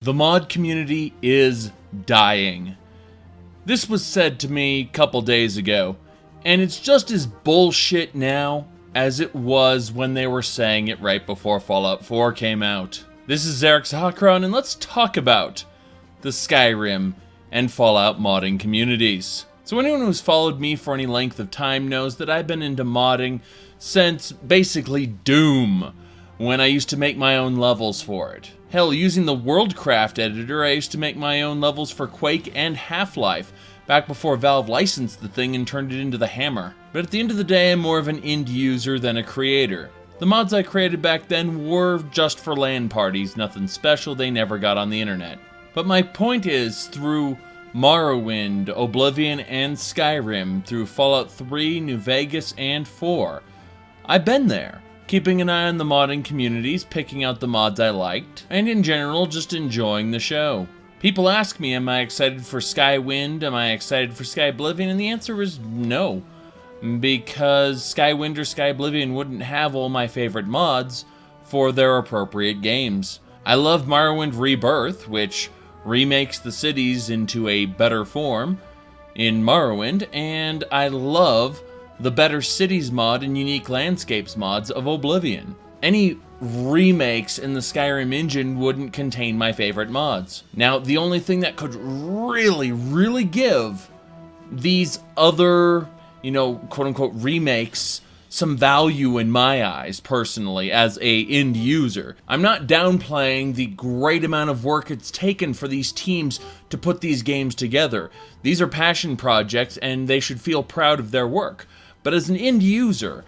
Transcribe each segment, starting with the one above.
The mod community is dying. This was said to me a couple days ago, and it's just as bullshit now as it was when they were saying it right before Fallout 4 came out. This is Eric Sahakron, and let's talk about the Skyrim and Fallout modding communities. So anyone who's followed me for any length of time knows that I've been into modding since basically Doom, when I used to make my own levels for it. Hell, using the Worldcraft editor, I used to make my own levels for Quake and Half-Life, back before Valve licensed the thing and turned it into the Hammer. But at the end of the day, I'm more of an end user than a creator. The mods I created back then were just for LAN parties, nothing special, they never got on the internet. But my point is, through Morrowind, Oblivion, and Skyrim, through Fallout 3, New Vegas, and 4, I've been there, keeping an eye on the modding communities, picking out the mods I liked, and in general, just enjoying the show. People ask me, am I excited for Skywind, am I excited for Skyblivion, and the answer is no. Because Skywind or Skyblivion wouldn't have all my favorite mods for their appropriate games. I love Morrowind Rebirth, which remakes the cities into a better form in Morrowind, and I love the Better Cities mod and Unique Landscapes mods of Oblivion. Any remakes in the Skyrim engine wouldn't contain my favorite mods. Now, the only thing that could really give these other, quote-unquote remakes some value in my eyes, personally, as a end user. I'm not downplaying the great amount of work it's taken for these teams to put these games together. These are passion projects, and they should feel proud of their work. But as an end user,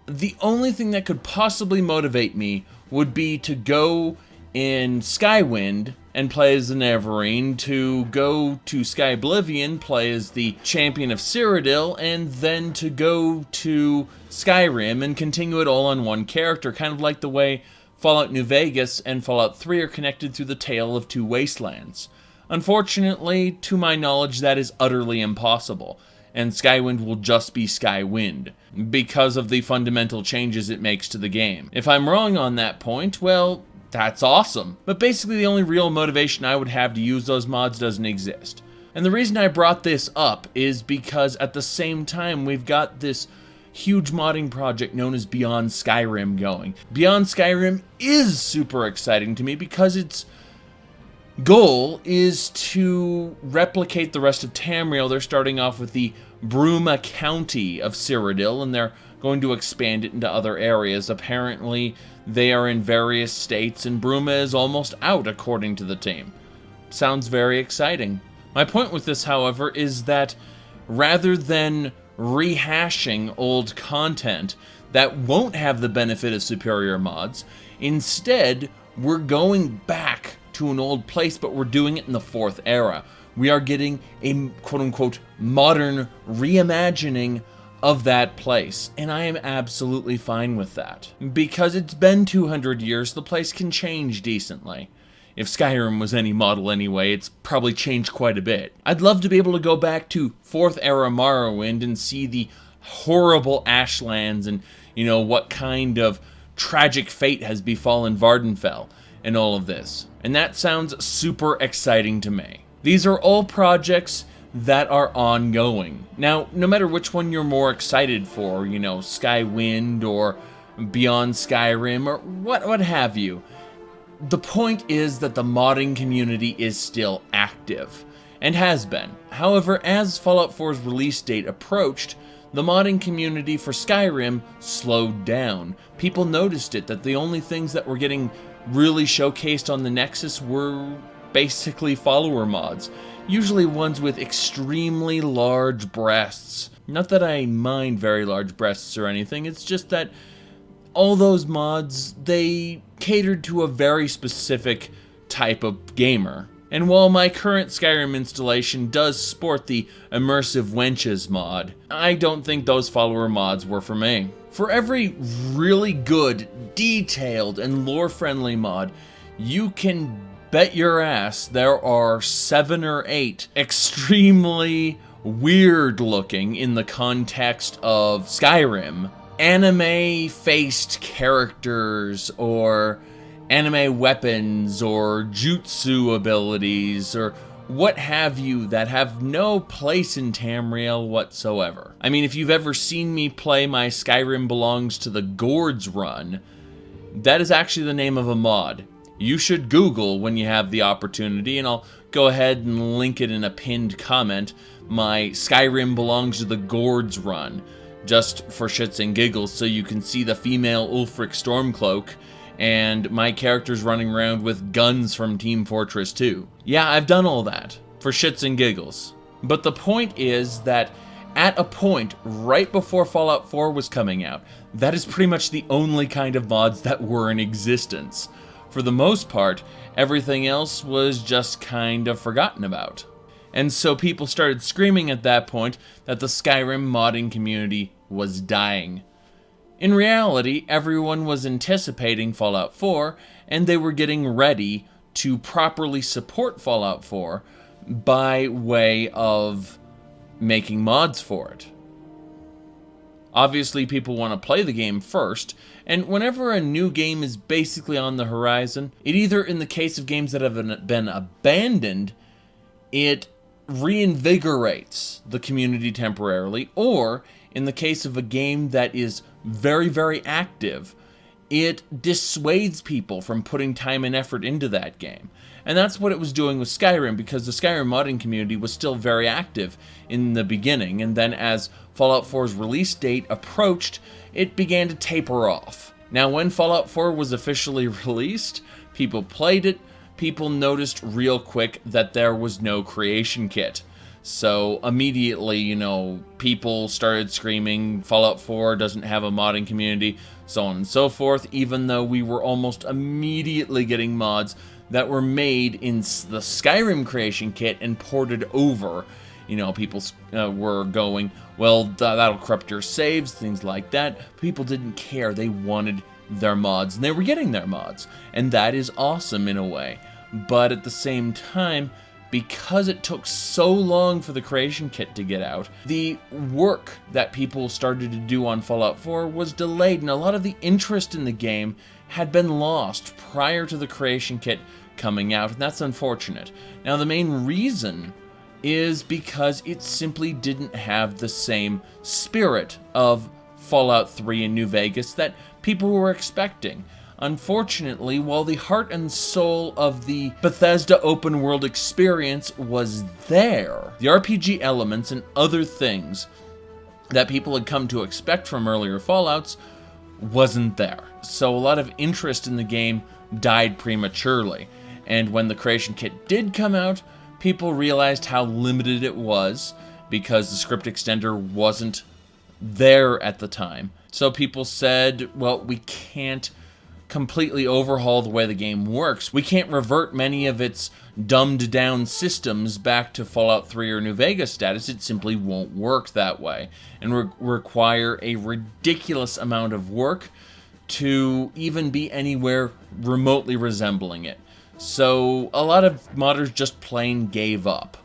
the only thing that could possibly motivate me would be to go in Skywind and play as the Neverending, to go to Skyblivion, play as the Champion of Cyrodiil, and then to go to Skyrim and continue it all on one character, kind of like the way Fallout New Vegas and Fallout 3 are connected through the Tale of Two Wastelands. Unfortunately, to my knowledge, that is utterly impossible, and Skywind will just be Skywind, because of the fundamental changes it makes to the game. If I'm wrong on that point, well, that's awesome. But basically the only real motivation I would have to use those mods doesn't exist. And the reason I brought this up is because at the same time we've got this huge modding project known as Beyond Skyrim going. Beyond Skyrim is super exciting to me because its goal is to replicate the rest of Tamriel. They're starting off with the Bruma County of Cyrodiil, and they're going to expand it into other areas. Apparently, they are in various states, and Bruma is almost out, according to the team. Sounds very exciting. My point with this, however, is that rather than rehashing old content that won't have the benefit of superior mods, instead, we're going back to an old place, but we're doing it in the 4th era. We are getting a quote-unquote modern reimagining of that place, and I am absolutely fine with that. Because it's been 200 years, the place can change decently. If Skyrim was any model anyway, it's probably changed quite a bit. I'd love to be able to go back to 4th era Morrowind and see the horrible Ashlands and, what kind of tragic fate has befallen Vardenfell and all of this. And that sounds super exciting to me. These are all projects that are ongoing. Now, no matter which one you're more excited for, Skywind or Beyond Skyrim or what have you, the point is that the modding community is still active, and has been. However, as Fallout 4's release date approached, the modding community for Skyrim slowed down. People noticed it, that the only things that were getting really showcased on the Nexus were basically follower mods, usually ones with extremely large breasts. Not that I mind very large breasts or anything, it's just that all those mods, they catered to a very specific type of gamer. And while my current Skyrim installation does sport the Immersive Wenches mod, I don't think those follower mods were for me. For every really good, detailed, and lore-friendly mod, you can bet your ass there are 7 or 8 extremely weird looking, in the context of Skyrim, anime-faced characters or anime weapons or jutsu abilities or what have you that have no place in Tamriel whatsoever. I mean, if you've ever seen me play my Skyrim Belongs to the Gourds run, that is actually the name of a mod. You should Google when you have the opportunity, and I'll go ahead and link it in a pinned comment, my Skyrim Belongs to the Gourds run, just for shits and giggles, so you can see the female Ulfric Stormcloak and my characters running around with guns from Team Fortress 2. Yeah, I've done all that, for shits and giggles. But the point is that at a point right before Fallout 4 was coming out, that is pretty much the only kind of mods that were in existence. For the most part, everything else was just kind of forgotten about. And so people started screaming at that point that the Skyrim modding community was dying. In reality, everyone was anticipating Fallout 4, and they were getting ready to properly support Fallout 4 by way of making mods for it. Obviously, people want to play the game first, and whenever a new game is basically on the horizon, it either, in the case of games that have been abandoned, it reinvigorates the community temporarily, or in the case of a game that is very, very active, it dissuades people from putting time and effort into that game. And that's what it was doing with Skyrim, because the Skyrim modding community was still very active in the beginning, and then as Fallout 4's release date approached, it began to taper off. Now, when Fallout 4 was officially released, people played it, people noticed real quick that there was no creation kit. So immediately, people started screaming, Fallout 4 doesn't have a modding community, so on and so forth, even though we were almost immediately getting mods that were made in the Skyrim creation kit and ported over. People were going, well, that'll corrupt your saves, things like that. People didn't care. They wanted their mods, and they were getting their mods. And that is awesome in a way. But at the same time, because it took so long for the creation kit to get out, the work that people started to do on Fallout 4 was delayed, and a lot of the interest in the game had been lost prior to the creation kit coming out, and that's unfortunate. Now, the main reason is because it simply didn't have the same spirit of Fallout 3 in New Vegas that people were expecting. Unfortunately, while the heart and soul of the Bethesda open world experience was there, the RPG elements and other things that people had come to expect from earlier Fallouts wasn't there. So a lot of interest in the game died prematurely. And when the creation kit did come out, people realized how limited it was because the script extender wasn't there at the time. So people said, well, we can't completely overhaul the way the game works. We can't revert many of its dumbed down systems back to Fallout 3 or New Vegas status. It simply won't work that way and require a ridiculous amount of work to even be anywhere remotely resembling it. So a lot of modders just plain gave up.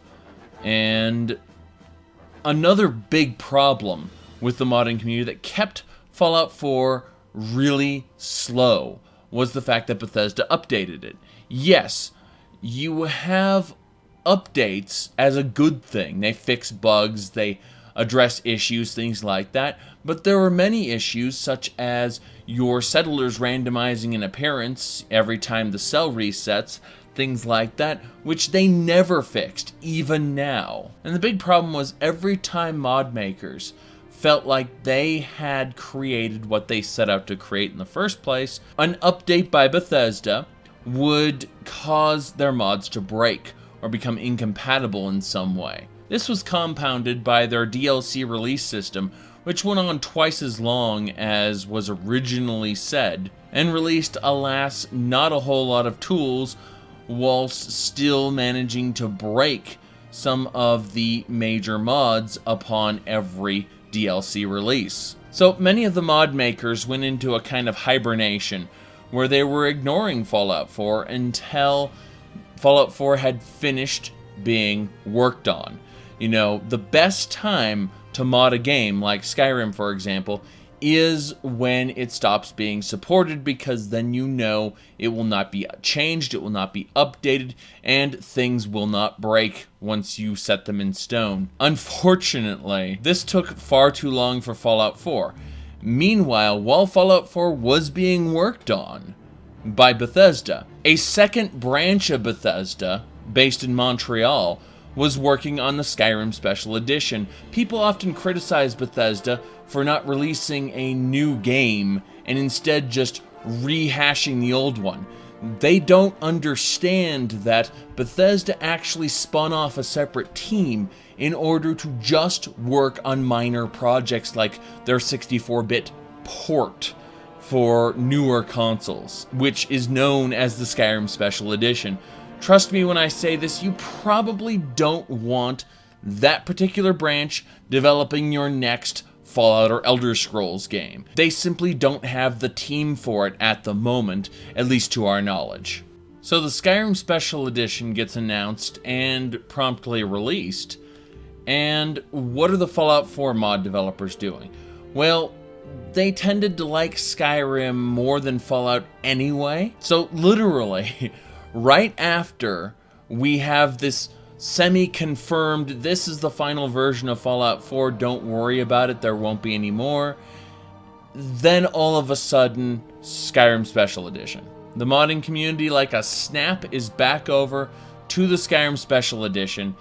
And another big problem with the modding community that kept Fallout 4 really slow was the fact that Bethesda updated it. Yes, you have updates as a good thing. They fix bugs, they address issues, things like that, but there were many issues such as your settlers randomizing an appearance every time the cell resets, things like that, which they never fixed, even now. And the big problem was every time mod makers felt like they had created what they set out to create in the first place, an update by Bethesda would cause their mods to break or become incompatible in some way. This was compounded by their DLC release system, which went on twice as long as was originally said, and released, alas, not a whole lot of tools, whilst still managing to break some of the major mods upon every DLC release. So many of the mod makers went into a kind of hibernation where they were ignoring Fallout 4 until Fallout 4 had finished being worked on. The best time to mod a game like Skyrim, for example, is when it stops being supported, because then you know it will not be changed, it will not be updated, and things will not break once you set them in stone. Unfortunately, this took far too long for Fallout 4. Meanwhile, while Fallout 4 was being worked on by Bethesda, a second branch of Bethesda, based in Montreal, was working on the Skyrim Special Edition. People often criticize Bethesda for not releasing a new game and instead just rehashing the old one. They don't understand that Bethesda actually spun off a separate team in order to just work on minor projects like their 64-bit port for newer consoles, which is known as the Skyrim Special Edition. Trust me when I say this, you probably don't want that particular branch developing your next Fallout or Elder Scrolls game. They simply don't have the team for it at the moment, at least to our knowledge. So the Skyrim Special Edition gets announced and promptly released. And what are the Fallout 4 mod developers doing? Well, they tended to like Skyrim more than Fallout anyway. So literally, right after we have this semi-confirmed, this is the final version of Fallout 4, don't worry about it, there won't be any more, then all of a sudden, Skyrim Special Edition. The modding community, like a snap, is back over to the Skyrim Special Edition,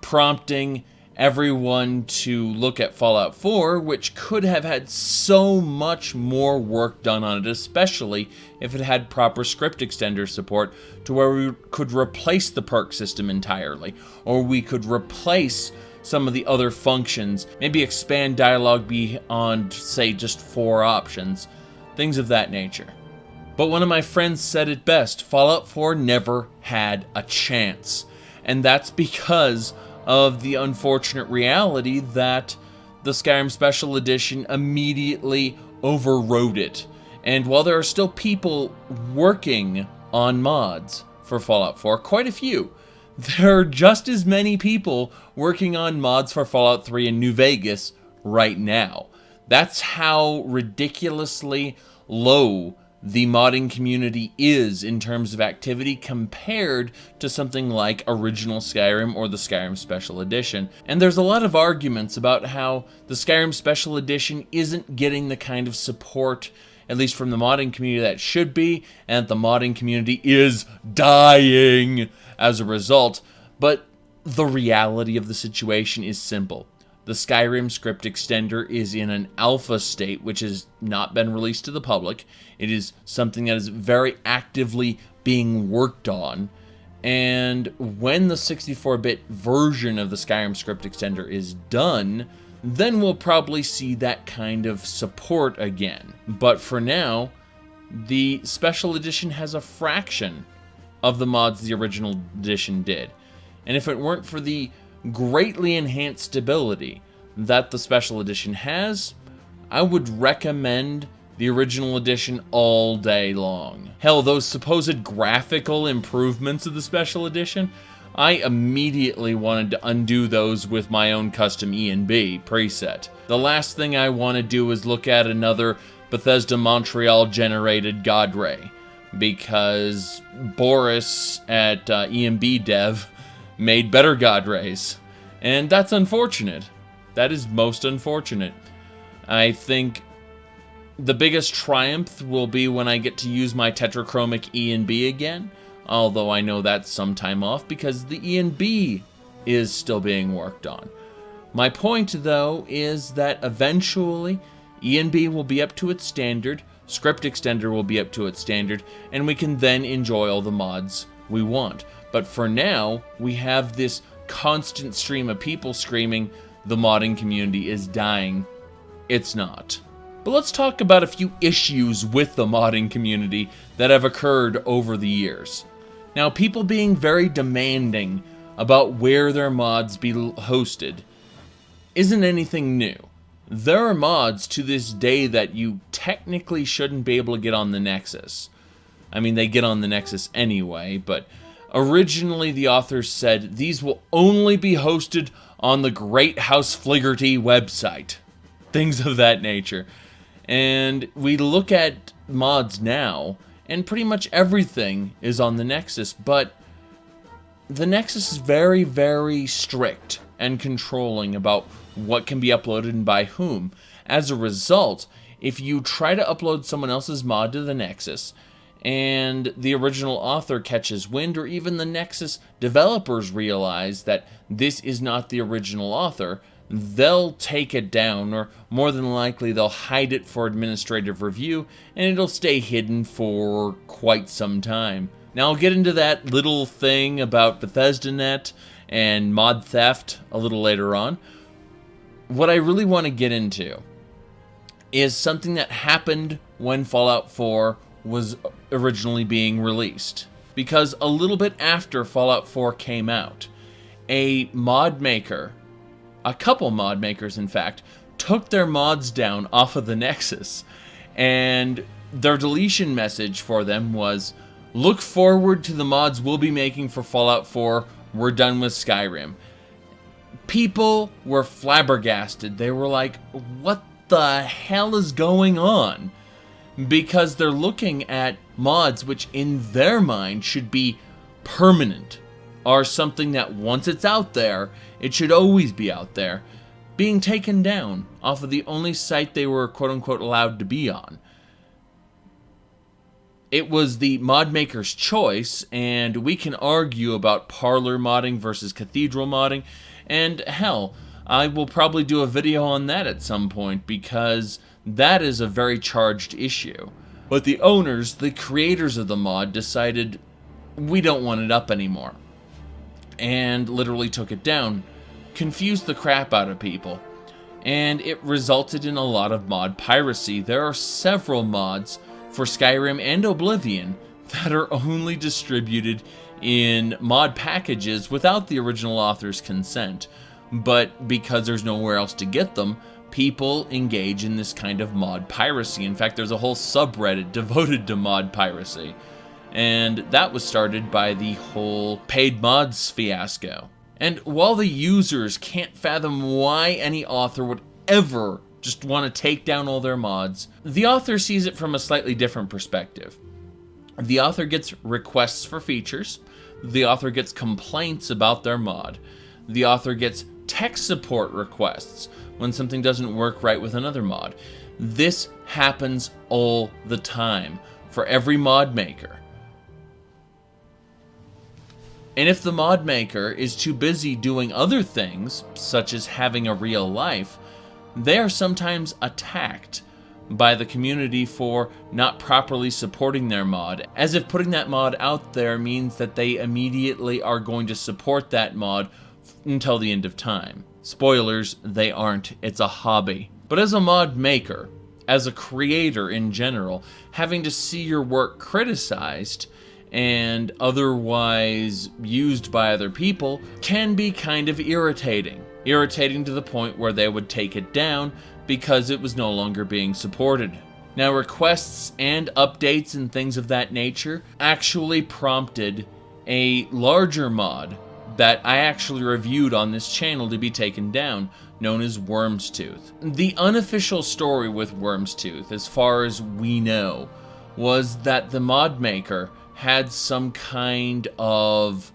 prompting everyone to look at Fallout 4, which could have had so much more work done on it, especially if it had proper script extender support to where we could replace the perk system entirely, or we could replace some of the other functions, maybe expand dialogue beyond, say, just 4 options, things of that nature. But one of my friends said it best, Fallout 4 never had a chance, and that's because of the unfortunate reality that the Skyrim Special Edition immediately overrode it. And while there are still people working on mods for Fallout 4, quite a few, there are just as many people working on mods for Fallout 3 in New Vegas right now. That's how ridiculously low the modding community is in terms of activity compared to something like original Skyrim or the Skyrim Special Edition. And there's a lot of arguments about how the Skyrim Special Edition isn't getting the kind of support, at least from the modding community, that should be, and the modding community is dying as a result. But the reality of the situation is simple. The Skyrim script extender is in an alpha state, which has not been released to the public. It is something that is very actively being worked on. And when the 64-bit version of the Skyrim script extender is done, then we'll probably see that kind of support again. But for now, the Special Edition has a fraction of the mods the original edition did. And if it weren't for the greatly enhanced stability that the Special Edition has, I would recommend the original edition all day long. Hell, those supposed graphical improvements of the Special Edition, I immediately wanted to undo those with my own custom E&B preset. The last thing I want to do is look at another Bethesda Montreal generated God Ray, because Boris at E&B Dev made better God Rays, and that's unfortunate. That is most unfortunate. I think the biggest triumph will be when I get to use my tetrachromic E&B again, although I know that's some time off because the E&B is still being worked on. My point, though, is that eventually E&B will be up to its standard, script extender will be up to its standard, and we can then enjoy all the mods we want. But for now, we have this constant stream of people screaming, the modding community is dying. It's not. But let's talk about a few issues with the modding community that have occurred over the years. Now, people being very demanding about where their mods be hosted isn't anything new. There are mods to this day that you technically shouldn't be able to get on the Nexus. I mean, they get on the Nexus anyway, but originally the authors said these will only be hosted on the Great House Fliggerty website. Things of that nature. And we look at mods now, and pretty much everything is on the Nexus, but the Nexus is very, very strict and controlling about what can be uploaded and by whom. As a result, if you try to upload someone else's mod to the Nexus, and the original author catches wind, or even the Nexus developers realize that this is not the original author, they'll take it down, or more than likely they'll hide it for administrative review, and it'll stay hidden for quite some time. Now I'll get into that little thing about BethesdaNet and mod theft a little later on. What I really want to get into is something that happened when Fallout 4 was originally being released. Because a little bit after Fallout 4 came out, a couple mod makers in fact, took their mods down off of the Nexus, and their deletion message for them was, "Look forward to the mods we'll be making for Fallout 4, we're done with Skyrim." People were flabbergasted. They were like, what the hell is going on? Because they're looking at mods which in their mind should be permanent, are something that once it's out there, it should always be out there, being taken down off of the only site they were quote-unquote allowed to be on. It was the mod maker's choice, and we can argue about parlor modding versus cathedral modding, and hell, I will probably do a video on that at some point, because that is a very charged issue. But the owners, the creators of the mod, decided we don't want it up anymore, and literally took it down, confused the crap out of people, and it resulted in a lot of mod piracy. There are several mods for Skyrim and Oblivion that are only distributed in mod packages without the original author's consent, but because there's nowhere else to get them, people engage in this kind of mod piracy. In fact, there's a whole subreddit devoted to mod piracy, and that was started by the whole paid mods fiasco. And while the users can't fathom why any author would ever just want to take down all their mods, the author sees it from a slightly different perspective. The author gets requests for features, the author gets complaints about their mod, the author gets tech support requests when something doesn't work right with another mod. This happens all the time for every mod maker. And if the mod maker is too busy doing other things, such as having a real life, they are sometimes attacked by the community for not properly supporting their mod, as if putting that mod out there means that they immediately are going to support that mod until the end of time. Spoilers, they aren't. It's a hobby. But as a mod maker, as a creator in general, having to see your work criticized and otherwise used by other people can be kind of irritating. Irritating to the point where they would take it down because it was no longer being supported. Now, requests and updates and things of that nature actually prompted a larger mod that I actually reviewed on this channel to be taken down, known as Wyrmstooth. The unofficial story with Wyrmstooth, as far as we know, was that the mod maker had some kind of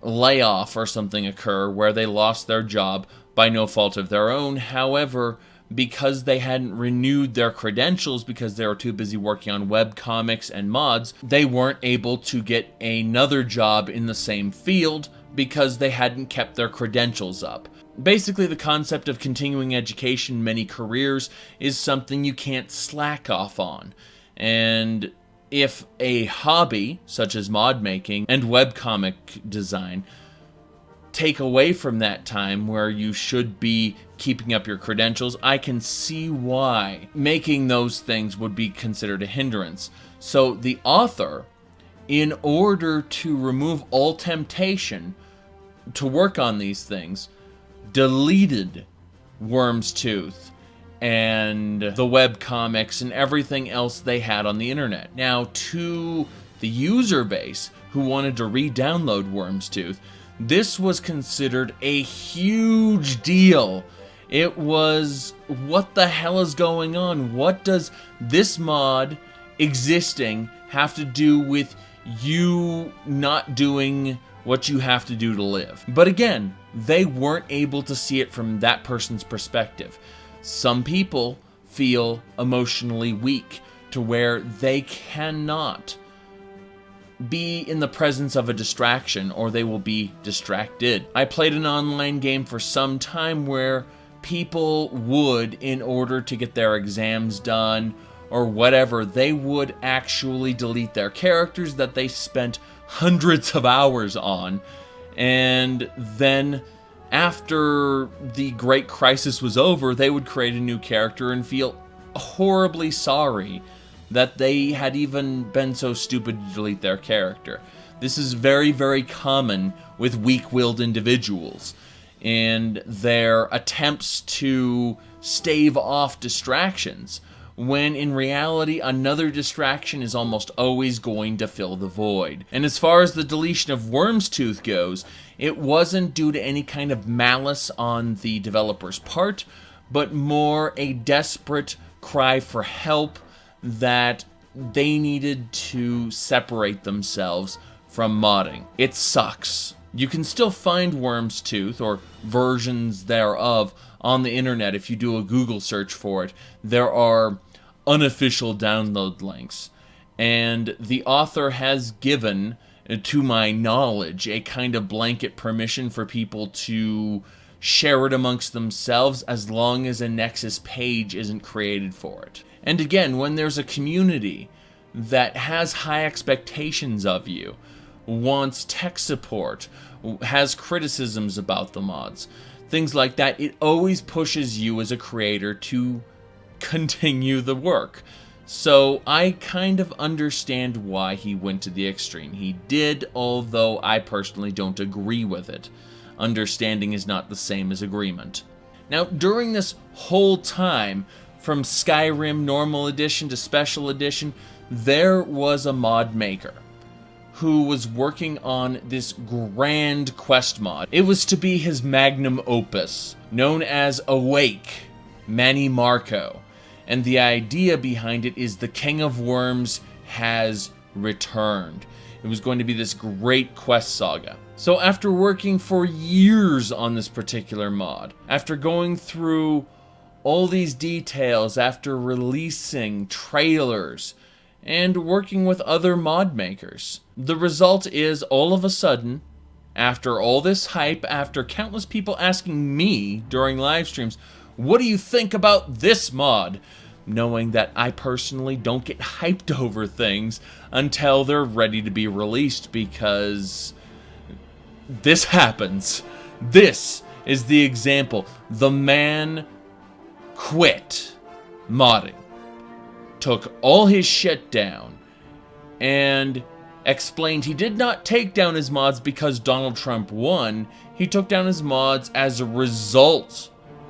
layoff or something occur where they lost their job by no fault of their own. However, because they hadn't renewed their credentials because they were too busy working on webcomics and mods, they weren't able to get another job in the same field because they hadn't kept their credentials up. Basically, the concept of continuing education, many careers, is something you can't slack off on. And if a hobby, such as mod making and webcomic design, take away from that time where you should be keeping up your credentials, I can see why making those things would be considered a hindrance. So the author, in order to remove all temptation to work on these things, deleted Wyrmstooth and the webcomics and everything else they had on the internet. Now, to the user base who wanted to re-download Wyrmstooth, this was considered a huge deal, It was, what the hell is going on? What does this mod existing have to do with you not doing what you have to do to live? But again, they weren't able to see it from that person's perspective. Some people feel emotionally weak to where they cannot be in the presence of a distraction, or they will be distracted. I played an online game for some time where people would, in order to get their exams done or whatever, they would actually delete their characters that they spent hundreds of hours on, and then after the great crisis was over, they would create a new character and feel horribly sorry that they had even been so stupid to delete their character. This is very, very common with weak-willed individuals and their attempts to stave off distractions, when in reality another distraction is almost always going to fill the void. And as far as the deletion of Wyrmstooth goes, it wasn't due to any kind of malice on the developer's part, but more a desperate cry for help that they needed to separate themselves from modding. It sucks. You can still find Wyrmstooth, or versions thereof, on the internet if you do a Google search for it. There are unofficial download links, and the author has given, to my knowledge, a kind of blanket permission for people to share it amongst themselves as long as a Nexus page isn't created for it. And again, when there's a community that has high expectations of you, wants tech support, has criticisms about the mods, things like that, it always pushes you as a creator to continue the work. So I kind of understand why he went to the extreme he did, although I personally don't agree with it. Understanding is not the same as agreement. Now, during this whole time, from Skyrim Normal Edition to Special Edition, there was a mod maker who was working on this grand quest mod. It was to be his magnum opus, known as Awake, Mannimarco. And the idea behind it is the King of Worms has returned. It was going to be this great quest saga. So after working for years on this particular mod, after going through all these details, after releasing trailers, and working with other mod makers, the result is, all of a sudden, after all this hype, after countless people asking me during live streams, what do you think about this mod? Knowing that I personally don't get hyped over things until they're ready to be released, because this happens. This is the example. The man quit modding, took all his shit down, and explained he did not take down his mods because Donald Trump won. He took down his mods as a result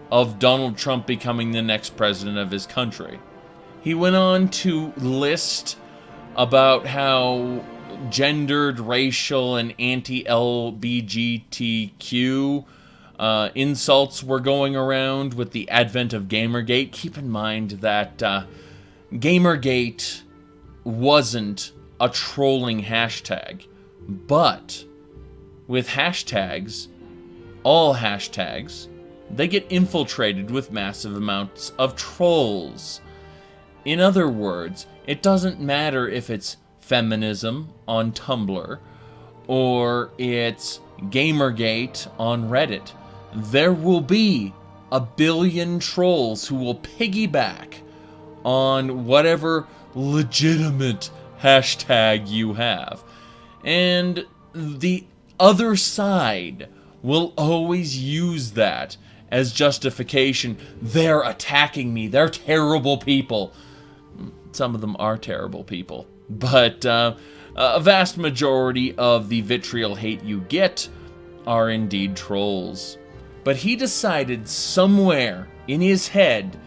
of Donald Trump becoming the next president of his country. He went on to list about how gendered, racial, and anti-LGBTQ insults were going around with the advent of Gamergate. Keep in mind that Gamergate wasn't a trolling hashtag, but with hashtags, all hashtags, they get infiltrated with massive amounts of trolls. In other words, it doesn't matter if it's feminism on Tumblr or it's Gamergate on Reddit. There will be a billion trolls who will piggyback on whatever legitimate hashtag you have. And the other side will always use that as justification. They're attacking me. They're terrible people. Some of them are terrible people. But a vast majority of the vitriol hate you get are indeed trolls. But he decided somewhere in his head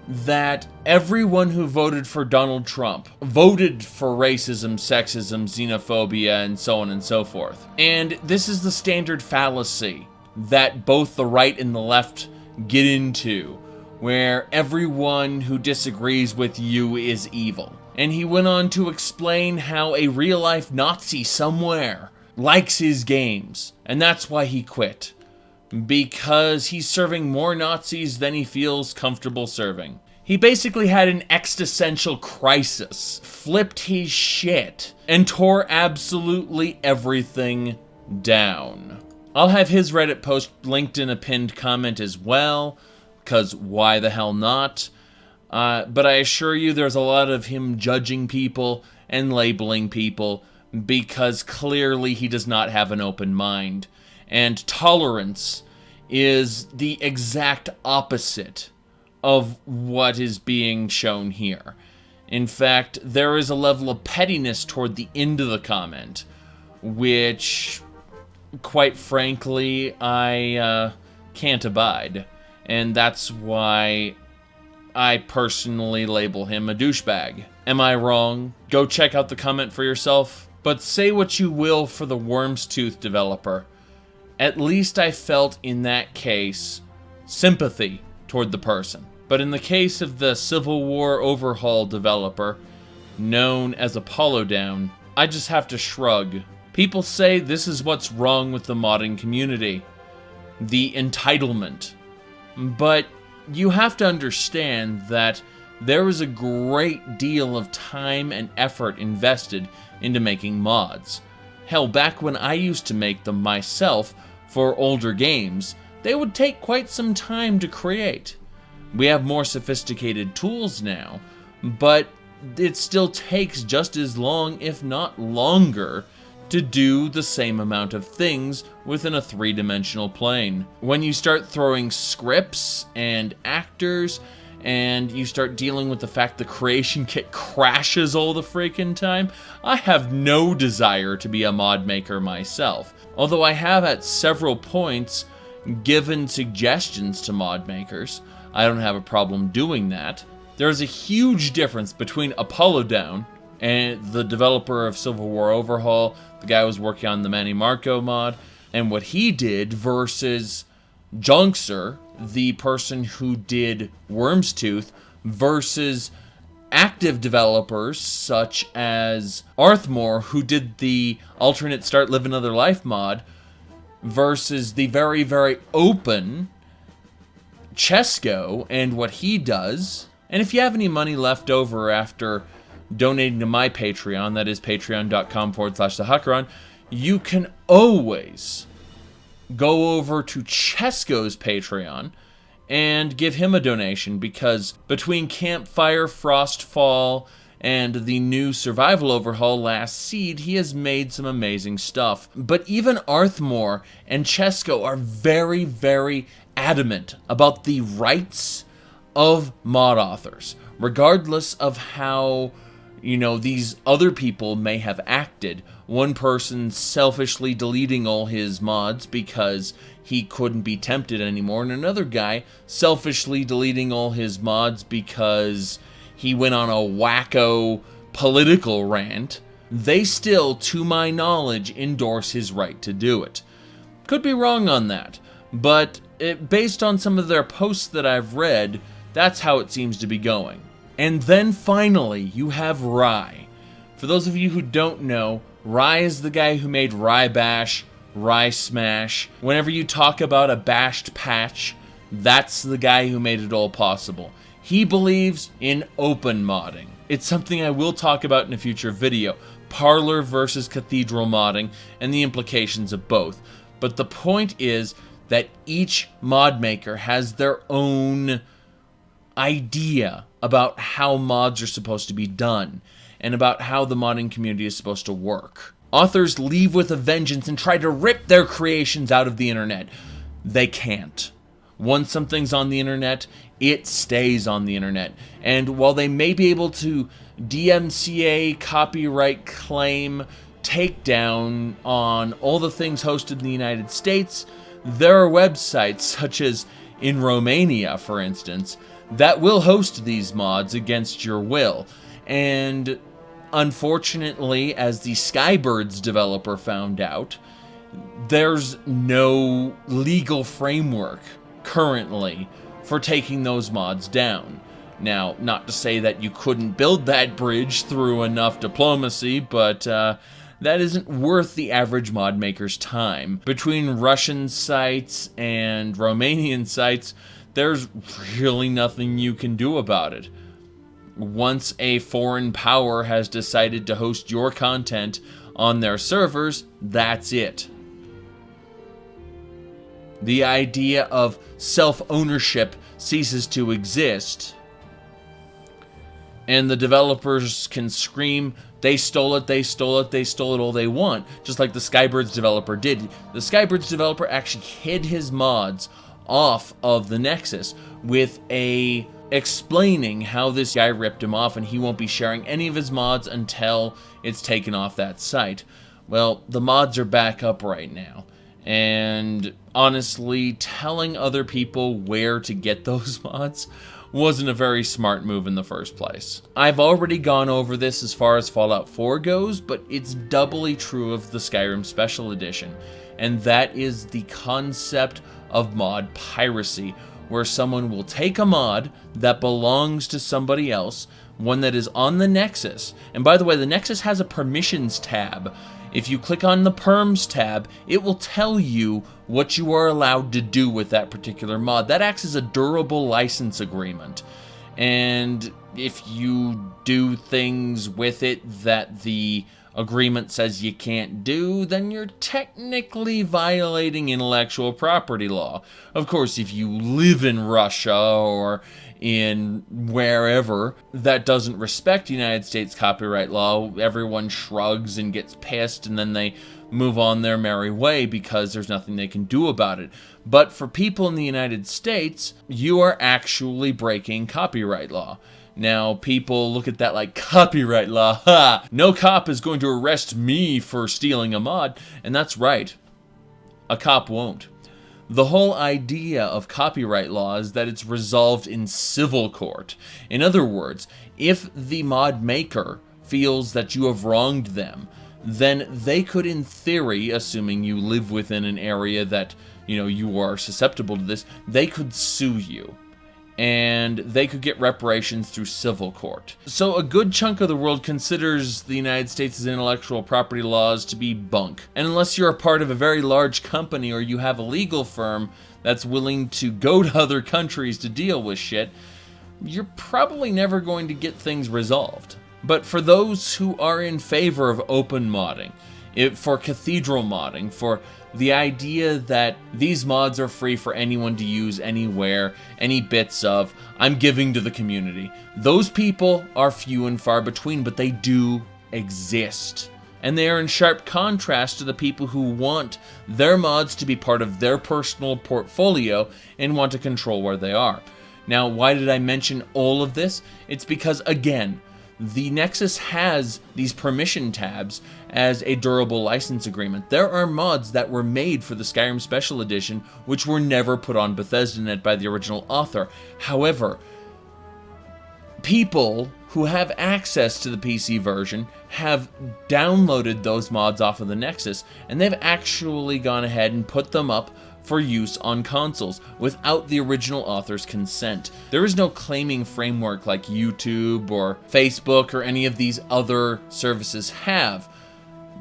that everyone who voted for Donald Trump voted for racism, sexism, xenophobia, and so on and so forth. And this is the standard fallacy that both the right and the left get into, where everyone who disagrees with you is evil. And he went on to explain how a real-life Nazi somewhere likes his games, and that's why he quit. Because he's serving more Nazis than he feels comfortable serving. He basically had an existential crisis, flipped his shit, and tore absolutely everything down. I'll have his Reddit post linked in a pinned comment as well, because why the hell not? But I assure you there's a lot of him judging people and labeling people, because clearly he does not have an open mind. And tolerance is the exact opposite of what is being shown here. In fact, there is a level of pettiness toward the end of the comment, which, quite frankly, I can't abide. And that's why I personally label him a douchebag. Am I wrong? Go check out the comment for yourself. But say what you will for the Wyrmstooth developer. At least I felt in that case sympathy toward the person. But in the case of the Civil War Overhaul developer, known as Apollodown, I just have to shrug. People say this is what's wrong with the modding community. The entitlement. But you have to understand that there is a great deal of time and effort invested into making mods. Hell, back when I used to make them myself for older games, they would take quite some time to create. We have more sophisticated tools now, but it still takes just as long, if not longer, to do the same amount of things within a three-dimensional plane. When you start throwing scripts and actors, and you start dealing with the fact the creation kit crashes all the freaking time, I have no desire to be a mod maker myself. Although I have at several points given suggestions to mod makers, I don't have a problem doing that. There's a huge difference between Apollodown and the developer of Civil War Overhaul, the guy who was working on the Mannimarco mod, and what he did versus Jonkster, the person who did Wyrmstooth, versus active developers such as Arthmore, who did the alternate Start Live Another Life mod, versus the very, very open Chesko and what he does. And if you have any money left over after donating to my Patreon, that is patreon.com/thehackeron, you can always go over to Chesko's Patreon and give him a donation, because between Campfire, Frostfall, and the new Survival Overhaul Last Seed, he has made some amazing stuff. But even Arthmore and Chesko are very, very adamant about the rights of mod authors, regardless of how, these other people may have acted. One person selfishly deleting all his mods because he couldn't be tempted anymore, and another guy selfishly deleting all his mods because he went on a wacko political rant. They still, to my knowledge, endorse his right to do it. Could be wrong on that, but based on some of their posts that I've read, that's how it seems to be going. And then finally, you have Rye. For those of you who don't know, Rye is the guy who made Rye Bash, Rye Smash. Whenever you talk about a bashed patch, that's the guy who made it all possible. He believes in open modding. It's something I will talk about in a future video. Parlor versus Cathedral modding and the implications of both. But the point is that each mod maker has their own idea about how mods are supposed to be done, and about how the modding community is supposed to work. Authors leave with a vengeance and try to rip their creations out of the internet. They can't. Once something's on the internet, it stays on the internet. And while they may be able to DMCA, copyright claim, take down on all the things hosted in the United States, there are websites, such as in Romania, for instance, that will host these mods against your will. And unfortunately, as the Skybirds developer found out, there's no legal framework currently for taking those mods down. Now, not to say that you couldn't build that bridge through enough diplomacy, but that isn't worth the average mod maker's time. Between Russian sites and Romanian sites, there's really nothing you can do about it. Once a foreign power has decided to host your content on their servers, that's it. The idea of self-ownership ceases to exist, and the developers can scream, they stole it, they stole it, they stole it all they want, just like the Skybirds developer did. The Skybirds developer actually hid his mods off of the Nexus with a explaining how this guy ripped him off, and he won't be sharing any of his mods until it's taken off that site. Well, the mods are back up right now, and honestly, telling other people where to get those mods wasn't a very smart move in the first place. I've already gone over this as far as Fallout 4 goes, but it's doubly true of the Skyrim Special Edition, and that is the concept of mod piracy, where someone will take a mod that belongs to somebody else, one that is on the Nexus, and by the way, the Nexus has a permissions tab. If you click on the perms tab, it will tell you what you are allowed to do with that particular mod. That acts as a durable license agreement. And if you do things with it that the agreement says you can't do, then you're technically violating intellectual property law. Of course, if you live in Russia or in wherever that doesn't respect United States copyright law, everyone shrugs and gets pissed, and then they move on their merry way because there's nothing they can do about it. But for people in the United States, you are actually breaking copyright law. Now, people look at that like, copyright law, ha! No cop is going to arrest me for stealing a mod, and that's right. A cop won't. The whole idea of copyright law is that it's resolved in civil court. In other words, if the mod maker feels that you have wronged them, then they could, in theory, assuming you live within an area that, you are susceptible to this, they could sue you. And they could get reparations through civil court. So a good chunk of the world considers the United States' intellectual property laws to be bunk. And unless you're a part of a very large company or you have a legal firm that's willing to go to other countries to deal with shit, you're probably never going to get things resolved. But for those who are in favor of open modding, for cathedral modding, for the idea that these mods are free for anyone to use anywhere, any bits of, I'm giving to the community. Those people are few and far between, but they do exist. And they are in sharp contrast to the people who want their mods to be part of their personal portfolio and want to control where they are. Now, why did I mention all of this? It's because, again, the Nexus has these permission tabs as a durable license agreement. There are mods that were made for the Skyrim Special Edition which were never put on BethesdaNet by the original author. However, people who have access to the PC version have downloaded those mods off of the Nexus, and they've actually gone ahead and put them up for use on consoles without the original author's consent. There is no claiming framework like YouTube or Facebook or any of these other services have.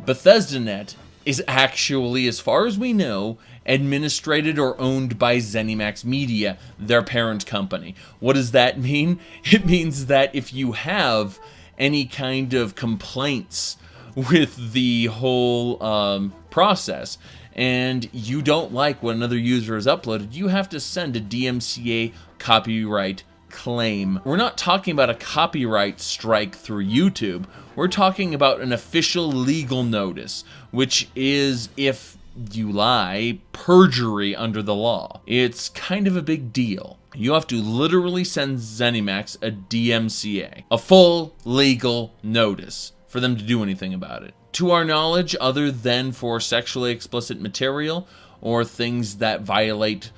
BethesdaNet is actually, as far as we know, administrated or owned by ZeniMax Media, their parent company. What does that mean? It means that if you have any kind of complaints with the whole process, and you don't like what another user has uploaded, you have to send a DMCA copyright claim. We're not talking about a copyright strike through YouTube. We're talking about an official legal notice, which is, if you lie, perjury under the law. It's kind of a big deal. You have to literally send ZeniMax a DMCA, a full legal notice, for them to do anything about it. To our knowledge, other than for sexually explicit material or things that violate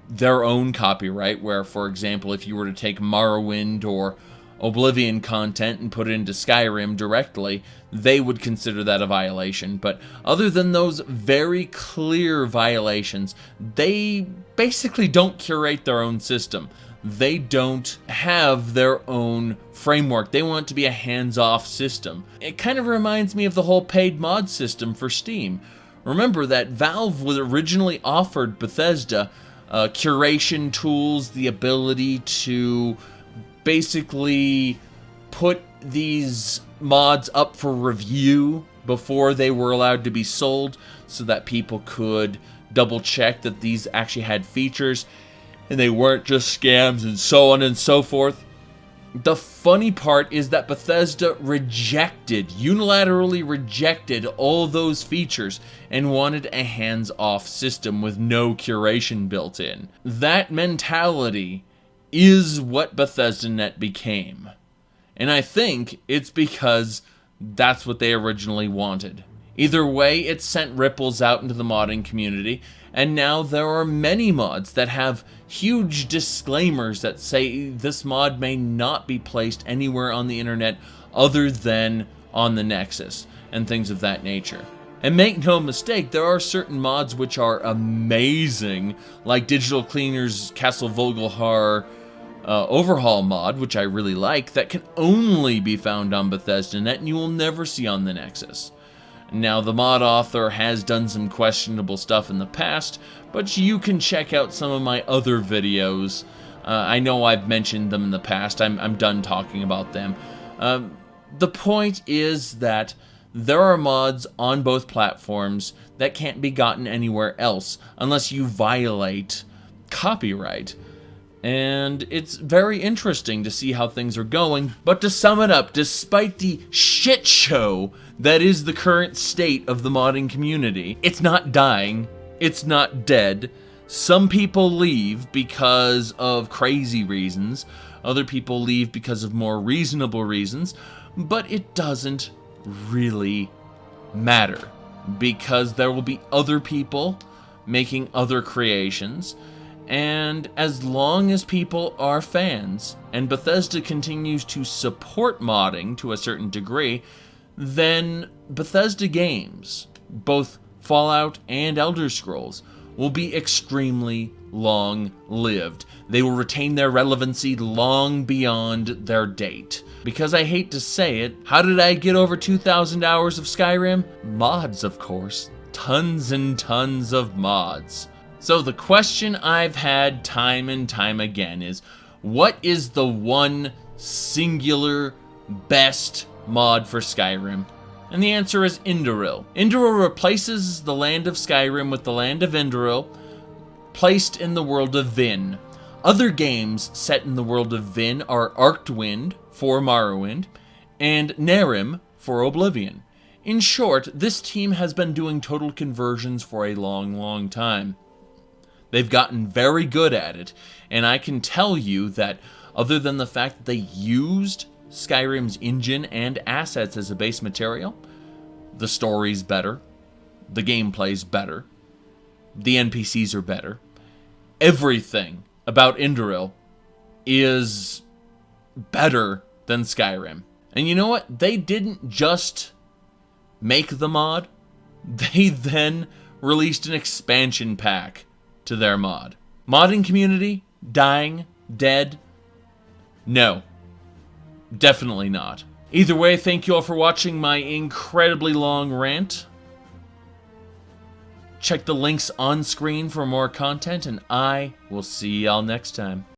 their own copyright, where, for example, if you were to take Morrowind or Oblivion content and put it into Skyrim directly, they would consider that a violation. But other than those very clear violations, they basically don't curate their own system. They don't have their own framework. They want it to be a hands-off system. It kind of reminds me of the whole paid mod system for Steam. Remember that Valve was originally offered Bethesda curation tools, the ability to basically put these mods up for review before they were allowed to be sold, so that people could double check that these actually had features and they weren't just scams and so on and so forth. The funny part is that Bethesda unilaterally rejected all those features and wanted a hands-off system with no curation built in. That mentality is what BethesdaNet became. And I think it's because that's what they originally wanted. Either way, it sent ripples out into the modding community, and now there are many mods that have huge disclaimers that say this mod may not be placed anywhere on the internet other than on the Nexus, and things of that nature. And make no mistake, there are certain mods which are amazing, like Digital Cleaner's Castle Vogelhar Overhaul mod, which I really like, that can only be found on BethesdaNet and you will never see on the Nexus. Now, the mod author has done some questionable stuff in the past, but you can check out some of my other videos. I know I've mentioned them in the past. I'm done talking about them. The point is that there are mods on both platforms that can't be gotten anywhere else unless you violate copyright. And it's very interesting to see how things are going. But to sum it up, despite the shit show that is the current state of the modding community, it's not dying, it's not dead. Some people leave because of crazy reasons, other people leave because of more reasonable reasons, but it doesn't really matter, because there will be other people making other creations. And as long as people are fans, and Bethesda continues to support modding to a certain degree, then Bethesda games, both Fallout and Elder Scrolls, will be extremely long-lived. They will retain their relevancy long beyond their date. Because I hate to say it, how did I get over 2,000 hours of Skyrim? Mods, of course. Tons and tons of mods. So the question I've had time and time again is, what is the one singular best mod for Skyrim? And the answer is Indoril. Indoril replaces the land of Skyrim with the land of Indoril, placed in the world of Vin. Other games set in the world of Vin are Arctwind for Morrowind and Nehrim for Oblivion. In short, this team has been doing total conversions for a long time. They've gotten very good at it, and I can tell you that other than the fact that they used Skyrim's engine and assets as a base material, the story's better, the gameplay's better, the NPCs are better. Everything about Indoril is better than Skyrim. And you know what? They didn't just make the mod, they then released an expansion pack to their mod. Modding community? Dying? Dead? No. Definitely not. Either way, thank you all for watching my incredibly long rant. Check the links on screen for more content, and I will see y'all next time.